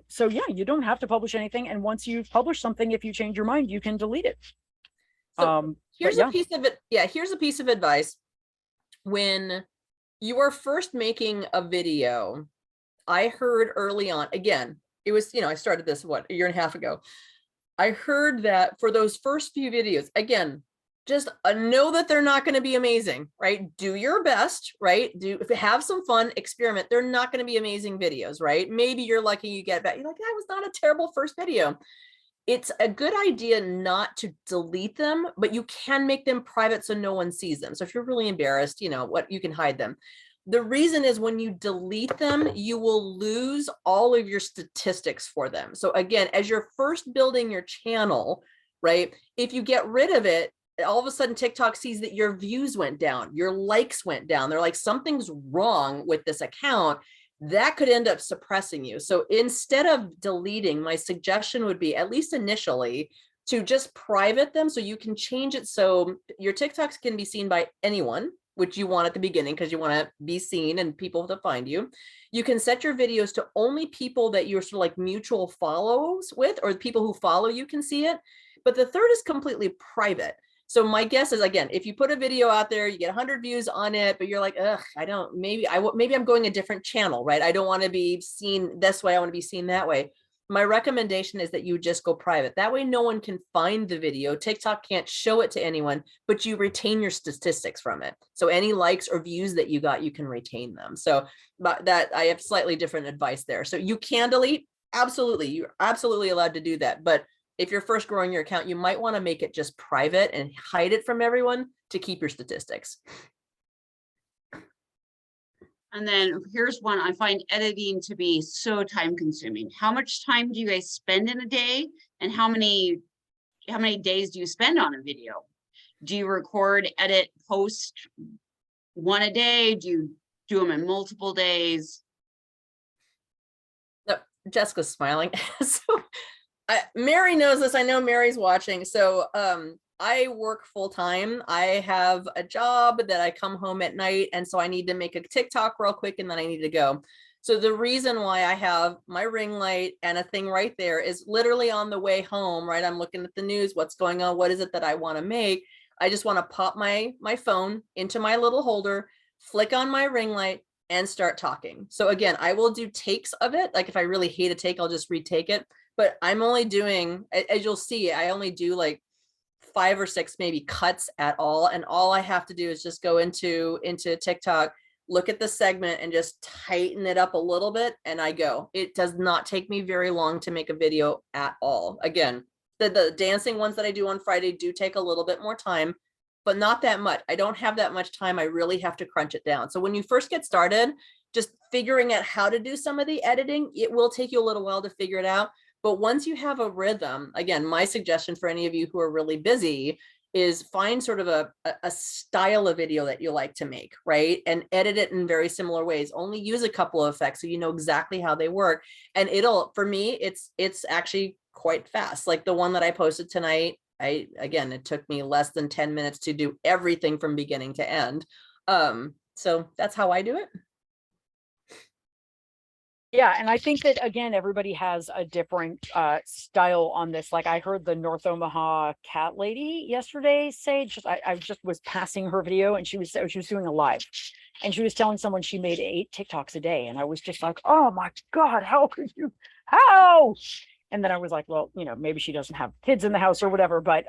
So yeah, you don't have to publish anything. And once you've published something, if you change your mind, you can delete it.
So here's a piece of it. Yeah, here's a piece of advice. When you are first making a video, I heard early on, again, it was, I started this, a year and a half ago. I heard that for those first few videos, again, just know that they're not going to be amazing, right? Do your best, right? Have some fun, experiment. They're not going to be amazing videos, right? Maybe you're lucky you get back. You're like, that was not a terrible first video. It's a good idea not to delete them, but you can make them private so no one sees them. So if you're really embarrassed, you can hide them. The reason is when you delete them, you will lose all of your statistics for them. So again, as you're first building your channel, right? If you get rid of it, all of a sudden TikTok sees that your views went down, your likes went down. They're like, something's wrong with this account. That could end up suppressing you. So instead of deleting, my suggestion would be, at least initially, to just private them so you can change it so your TikToks can be seen by anyone, which you want at the beginning because you want to be seen and people to find you. You can set your videos to only people that you're sort of like mutual follows with, or people who follow you can see it. But the third is completely private. So my guess is, again, if you put a video out there, you get 100 views on it, but you're like, ugh, maybe I'm going a different channel, right? I don't want to be seen this way. I want to be seen that way. My recommendation is that you just go private. That way, no one can find the video. TikTok can't show it to anyone, but you retain your statistics from it. So any likes or views that you got, you can retain them. So but that I have slightly different advice there. So you can delete. Absolutely. You're absolutely allowed to do that. But if you're first growing your account, you might want to make it just private and hide it from everyone to keep your statistics.
And then here's one I find editing to be so time consuming. How much time do you guys spend in a day? And how many days do you spend on a video? Do you record, edit, post one a day? Do you do them in multiple days?
No, Jessica's smiling. So Mary knows this. I know Mary's watching. So I work full time. I have a job that I come home at night. And so I need to make a TikTok real quick and then I need to go. So the reason why I have my ring light and a thing right there is literally on the way home, right? I'm looking at the news, what's going on, what is it that I want to make? I just want to pop my phone into my little holder, flick on my ring light and start talking. So again, I will do takes of it. Like if I really hate a take, I'll just retake it. But I'm only doing, as you'll see, I only do like 5 or 6 maybe cuts at all. And all I have to do is just go into TikTok, look at the segment and just tighten it up a little bit and I go. It does not take me very long to make a video at all. Again, the dancing ones that I do on Friday do take a little bit more time, but not that much. I don't have that much time. I really have to crunch it down. So when you first get started, just figuring out how to do some of the editing, it will take you a little while to figure it out. But once you have a rhythm, again, my suggestion for any of you who are really busy is find sort of a style of video that you like to make, right? And edit it in very similar ways. Only use a couple of effects so you know exactly how they work. And it'll, for me, it's actually quite fast. Like the one that I posted tonight, again, it took me less than 10 minutes to do everything from beginning to end. So that's how I do it.
Yeah, and I think that again, everybody has a different style on this. Like I heard the North Omaha cat lady yesterday say, I just was passing her video and she was doing a live and she was telling someone she made 8 TikToks a day. And I was just like, oh my God, how could you, how? And then I was like, well, you know, maybe she doesn't have kids in the house or whatever, but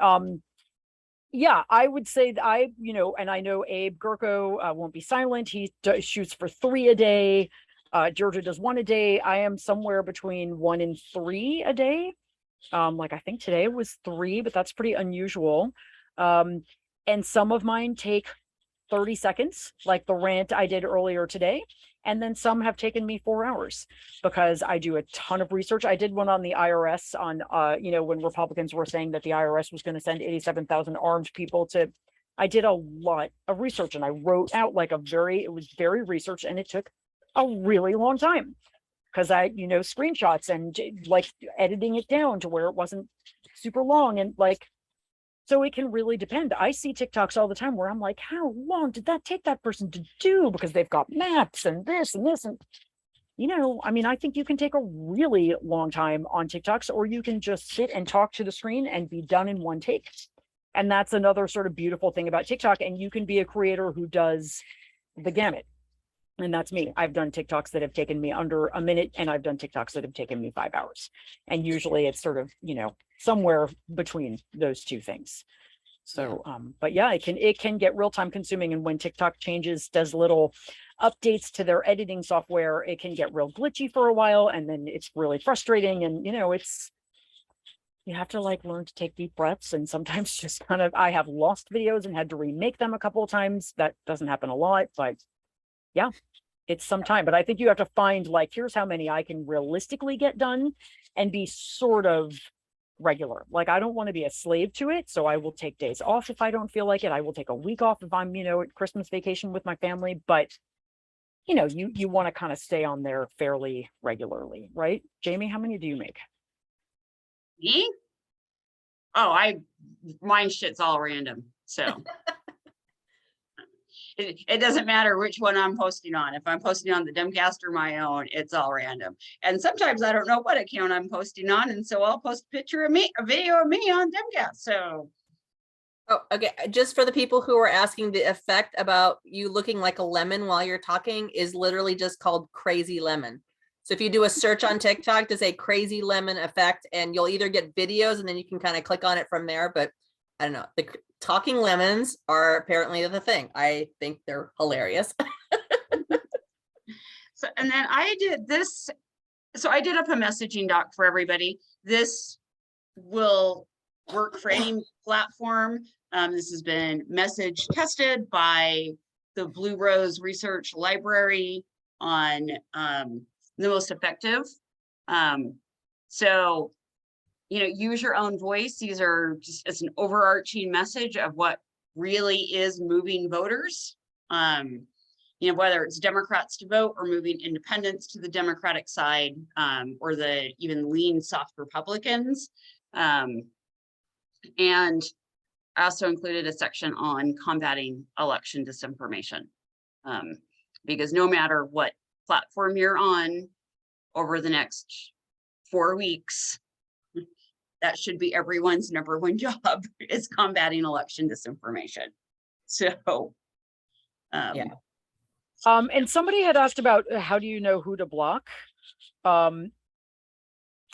yeah, I would say that and I know Abe Gurko won't be silent. He shoots for 3 a day. Georgia does 1 a day. I am somewhere between 1 and 3 a day. Like I think today was 3, but that's pretty unusual. And some of mine take 30 seconds, like the rant I did earlier today. And then some have taken me 4 hours because I do a ton of research. I did one on the IRS on, when Republicans were saying that the IRS was going to send 87,000 armed people to, I did a lot of research and I wrote out like it was very researched and it took a really long time because I, screenshots and like editing it down to where it wasn't super long. And like, so it can really depend. I see TikToks all the time where I'm like, how long did that take that person to do? Because they've got maps and this and this. And, I think you can take a really long time on TikToks, or you can just sit and talk to the screen and be done in 1 take. And that's another sort of beautiful thing about TikTok. And you can be a creator who does the gamut. And that's me. I've done TikToks that have taken me under a minute, and I've done TikToks that have taken me 5 hours. And usually it's sort of, somewhere between those 2 things. So, but yeah, it can get real time consuming. And when TikTok does little updates to their editing software, it can get real glitchy for a while. And then it's really frustrating. And, you have to like learn to take deep breaths. And sometimes just I have lost videos and had to remake them a couple of times. That doesn't happen a lot, but yeah, it's some time. But I think you have to find like, here's how many I can realistically get done and be sort of regular. Like I don't want to be a slave to it. So I will take days off if I don't feel like it. I will take a week off if I'm, at Christmas vacation with my family. But, you want to kind of stay on there fairly regularly, right? Jamie, how many do you make?
Me? Oh, mine shit's all random. So. It doesn't matter which one I'm posting on. If I'm posting on the Demcast or my own, it's all random. And sometimes I don't know what account I'm posting on. And so I'll post a video of me on Demcast. So.
Oh, okay. Just for the people who are asking, the effect about you looking like a lemon while you're talking is literally just called crazy lemon. So if you do a search on TikTok to say crazy lemon effect, and you'll either get videos and then you can kind of click on it from there. But I don't know. The talking lemons are apparently the thing. I think they're hilarious.
So, and then I did this. So I did up a messaging doc for everybody. This will work for any platform. This has been message tested by the Blue Rose Research Library. on the most effective. So, use your own voice. These are just, it's an overarching message of what really is moving voters. Whether it's Democrats to vote or moving independents to the Democratic side, or the even lean soft Republicans. And I also included a section on combating election disinformation, because no matter what platform you're on over the next 4 weeks, that should be everyone's number one job, is combating election disinformation. So,
Yeah.
And somebody had asked about how do you know who to block? And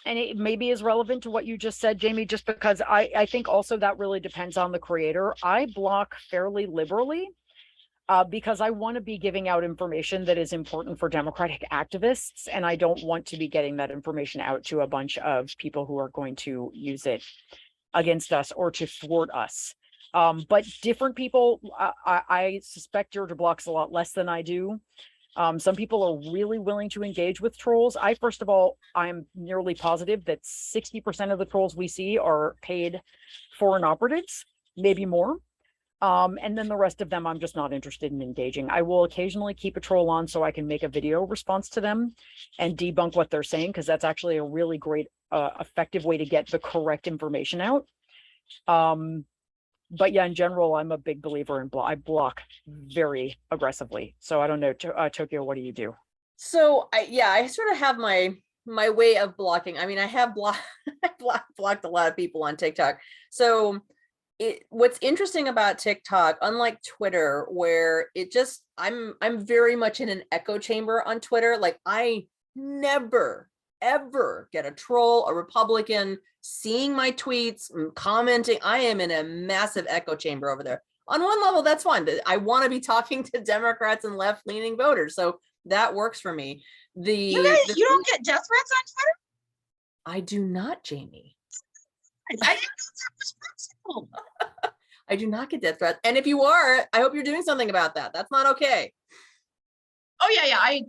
it maybe is relevant to what you just said, Jamie, just because I think also that really depends on the creator. I block fairly liberally because I want to be giving out information that is important for Democratic activists, and I don't want to be getting that information out to a bunch of people who are going to use it against us or to thwart us. But different people, I suspect Georgia blocks a lot less than I do. Some people are really willing to engage with trolls. First of all, I'm nearly positive that 60% of the trolls we see are paid foreign operatives, maybe more. And then the rest of them, I'm just not interested in engaging. I will occasionally keep a troll on so I can make a video response to them and debunk what they're saying, because that's actually a really great, effective way to get the correct information out. But yeah, in general, I'm a big believer in I block very aggressively. So I don't know, Tokyo, what do you do?
So I sort of have my way of blocking. I mean, I have blocked a lot of people on TikTok. So what's interesting about TikTok, unlike Twitter, where I'm very much in an echo chamber on Twitter. Like, I never ever get a troll, a Republican seeing my tweets, commenting. I am in a massive echo chamber over there. On one level, that's fine. I want to be talking to Democrats and left-leaning voters, so that works for me.
you don't get death threats on Twitter?
I do not, Jamie.
I didn't know that was possible.
I do not get death threats. And if you are, I hope you're doing something about that. That's not okay.
Oh yeah.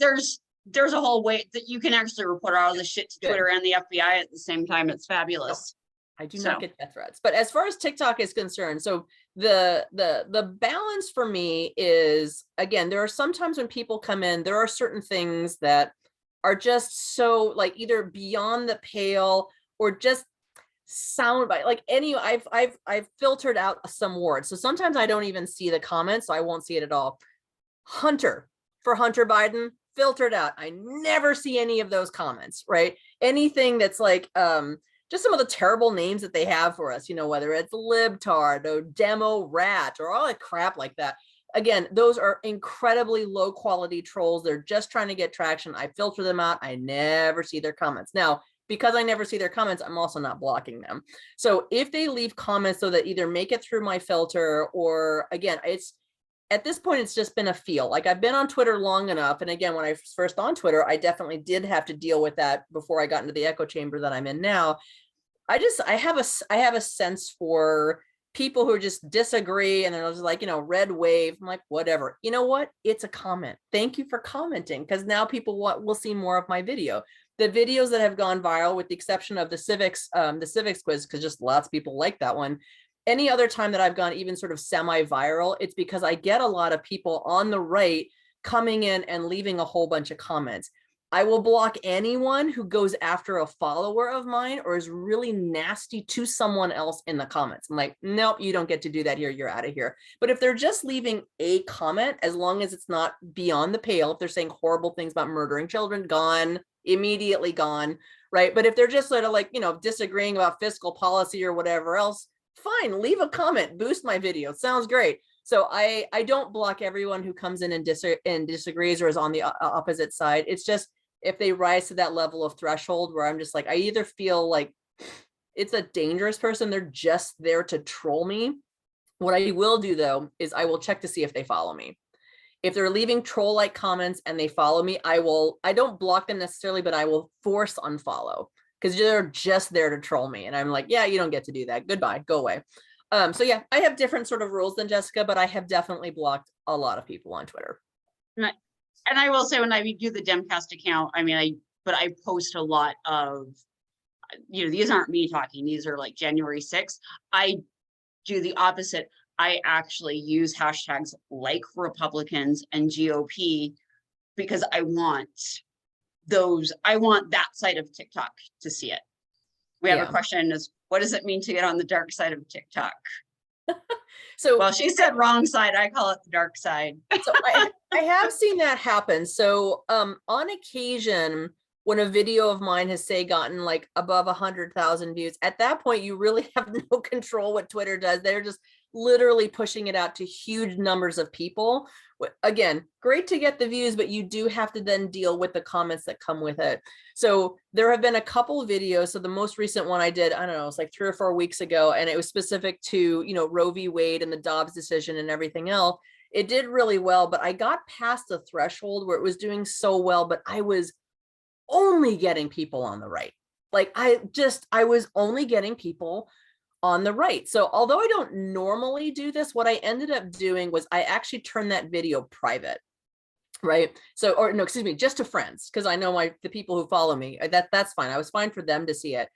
There's a whole way that you can actually report all this shit to
Good.
Twitter and the FBI at the same time. It's fabulous.
I do not get death threats. But as far as TikTok is concerned, so the balance for me is, again, there are sometimes when people come in, there are certain things that are just so, like, either beyond the pale or just soundbite. Like, I've filtered out some words. So sometimes I don't even see the comments, so I won't see it at all. Hunter Biden, filtered out. I never see any of those comments, right? Anything that's like just some of the terrible names that they have for us, whether it's libtard or demo rat or all that crap like that. Again, those are incredibly low quality trolls. They're just trying to get traction. I filter them out. I never see their comments. Now, because I never see their comments, I'm also not blocking them. So if they leave comments so that either make it through my filter, or again, at this point, it's just been a feel. Like, I've been on Twitter long enough. And again, when I was first on Twitter, I definitely did have to deal with that before I got into the echo chamber that I'm in now. I have a sense for people who just disagree, and they're just like, red wave. I'm like, whatever. You know what? It's a comment. Thank you for commenting, because now people will see more of my video. The videos that have gone viral, with the exception of the civics quiz, because just lots of people like that one. Any other time that I've gone even sort of semi-viral, it's because I get a lot of people on the right coming in and leaving a whole bunch of comments. I will block anyone who goes after a follower of mine or is really nasty to someone else in the comments. I'm like, nope, you don't get to do that here. You're out of here. But if they're just leaving a comment, as long as it's not beyond the pale, if they're saying horrible things about murdering children, gone, immediately gone, right? But if they're just sort of like, disagreeing about fiscal policy or whatever else, fine, leave a comment, boost my video. Sounds great. So I don't block everyone who comes in and disagrees or is on the opposite side. It's just, if they rise to that level of threshold where I'm just like, I either feel like it's a dangerous person, they're just there to troll me. What I will do, though, is I will check to see if they follow me. If they're leaving troll-like comments and they follow me, I don't block them necessarily, but I will force unfollow, because they're just there to troll me. And I'm like, yeah, you don't get to do that. Goodbye, go away. So yeah, I have different sort of rules than Jessica, but I have definitely blocked a lot of people on Twitter.
And I will say, when I do the Demcast account, I mean, I post a lot of, these aren't me talking, these are like January 6th. I do the opposite. I actually use hashtags like Republicans and GOP because I want that side of TikTok to see it. We have
Yeah.
a question is, what does it mean to get on the dark side of TikTok?
So
Well, she said wrong side. I call it the dark side.
So I have seen that happen. So on occasion, when a video of mine has say gotten like above 100,000 views, at that point you really have no control what Twitter does. They're just literally pushing it out to huge numbers of people. Again, great to get the views, but you do have to then deal with the comments that come with it. So there have been a couple videos. So the most recent one I did, I don't know, it's like 3 or 4 weeks ago, and it was specific to, Roe v. Wade and the Dobbs decision and everything else. It did really well, but I got past the threshold where it was doing so well, but I was only getting people on the right. Like I was only getting people on the right. So although I don't normally do this, what I ended up doing was I actually turned that video private. Right. So, or no, excuse me, just to friends, because I know the people who follow me, that's fine. I was fine for them to see it.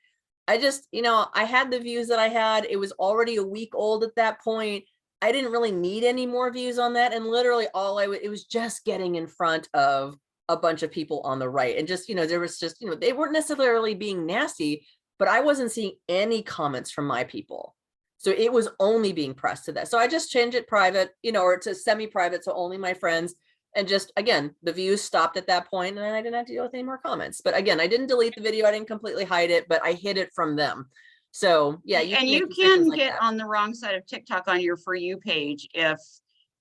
I just, I had the views that I had. It was already a week old at that point. I didn't really need any more views on that. And literally it was just getting in front of a bunch of people on the right. And just, there was just, they weren't necessarily being nasty, but I wasn't seeing any comments from my people. So it was only being pressed to that. So I just changed it private, or to semi-private. So only my friends. And just, again, the views stopped at that point and I didn't have to deal with any more comments. But again, I didn't delete the video. I didn't completely hide it, but I hid it from them. So yeah.
You can get on the wrong side of TikTok on your For You page if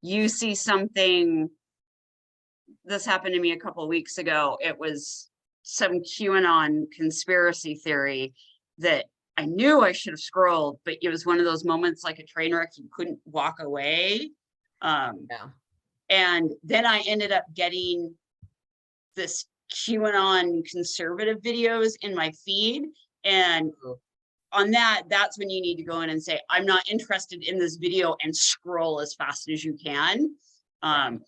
you see something. This happened to me a couple of weeks ago. It was some QAnon conspiracy theory that I knew I should have scrolled, but it was one of those moments like a train wreck, you couldn't walk away.
Yeah.
And then I ended up getting this QAnon conservative videos in my feed. And on that's when you need to go in and say, I'm not interested in this video, and scroll as fast as you can. And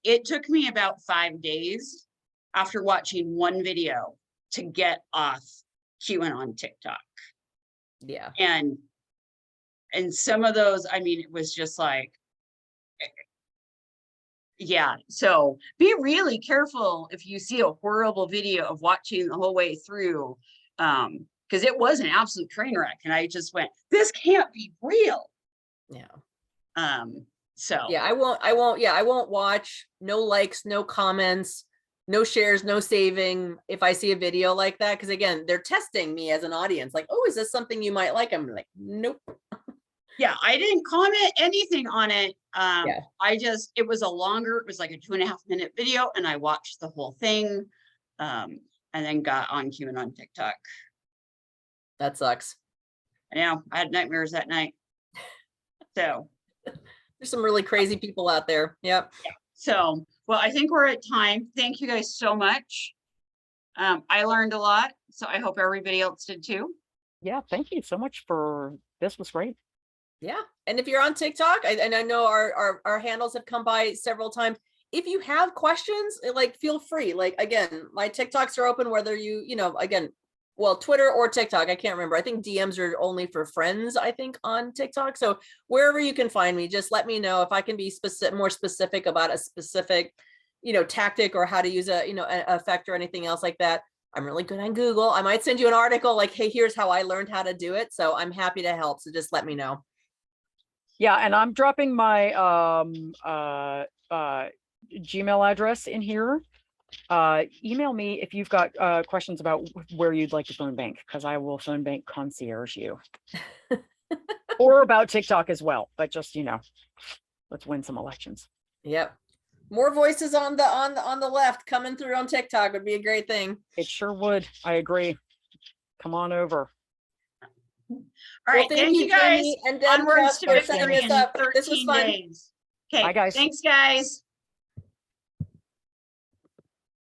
it took me about 5 days after watching one video to get off QAnon TikTok.
Yeah.
And some of those, I mean, it was just like, yeah. So be really careful if you see a horrible video of watching the whole way through, because it was an absolute train wreck. And I just went, this can't be real.
Yeah.
So
yeah, I won't watch. No likes, no comments, no shares, no saving if I see a video like that. Because again, they're testing me as an audience. Like, oh, is this something you might like? I'm like, nope.
Yeah, I didn't comment anything on it.
Yeah.
It was like a 2.5 minute video, and I watched the whole thing, and then got on QAnon TikTok.
That sucks.
I know, I had nightmares that night. So
there's some really crazy people out there. Yep.
Yeah. So, well, I think we're at time. Thank you guys so much. I learned a lot, so I hope everybody else did too.
Yeah, thank you so much this was great.
Yeah. And if you're on TikTok, and I know our handles have come by several times. If you have questions, like, feel free. Like, again, my TikToks are open, whether again, well, Twitter or TikTok, I can't remember. I think DMs are only for friends, I think, on TikTok. So wherever you can find me, just let me know if I can be more specific about a specific, tactic or how to use an effect or anything else like that. I'm really good on Google. I might send you an article like, hey, here's how I learned how to do it. So I'm happy to help. So just let me know.
Yeah, and I'm dropping my Gmail address in here. Email me if you've got questions about where you'd like to phone bank, because I will phone bank concierge you. Or about TikTok as well, but just let's win some elections.
Yep. More voices on the left coming through on TikTok would be a great thing.
It sure would. I agree. Come on over.
All right, thank you guys.
Jamie and
Onwards to
for
victory
setting
in
this up. This was
13
fun.
days. Okay,
Bye, guys.
Thanks, guys.